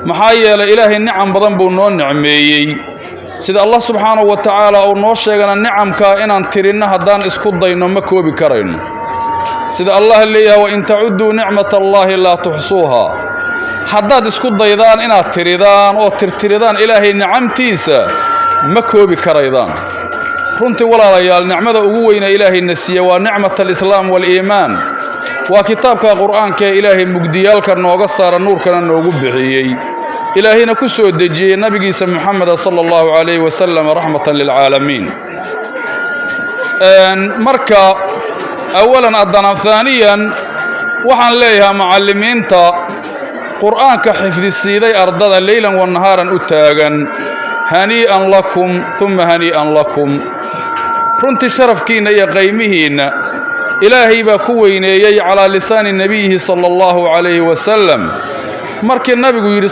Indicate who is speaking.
Speaker 1: محايا إله النعم بدن بونون نعميي سيد الله سبحانه وتعالى أو نوشيغنا النعم كائنا ترينا هدان اسكو داينو مكو بكرين سيد الله اللي وإن تعدوا نعمة الله لا تحصوها حداد اسكو دايدان إنا تريدان أو ترتريدان إلهي نعمتيسا مكو بكريدان runtii walaalayaal nicmada ugu weyn ee Ilaahay nasiya waa nicmada islaam wal iimaan waa kitaabka quraanka ee Ilaahay mugdiyalka nooga saara nuurkana noogu bixiyay Ilaahayna ku soo dejiyay nabigiisa Muhammad sallallahu alayhi wa sallam rahmatan lil alamin marka awalan adana thaniyan waxaan leeyahay macallimiinta quraanka xifdisiiday ardada leeylan wa nahaaran u taagan hani'an lakum thumma hani'an lakum runtii sharafkiina iyo qiimihiina Ilaahay baa ku weyneeyay ala lisaan nabiyihi sallallahu alayhi wa sallam markii nabigu yiri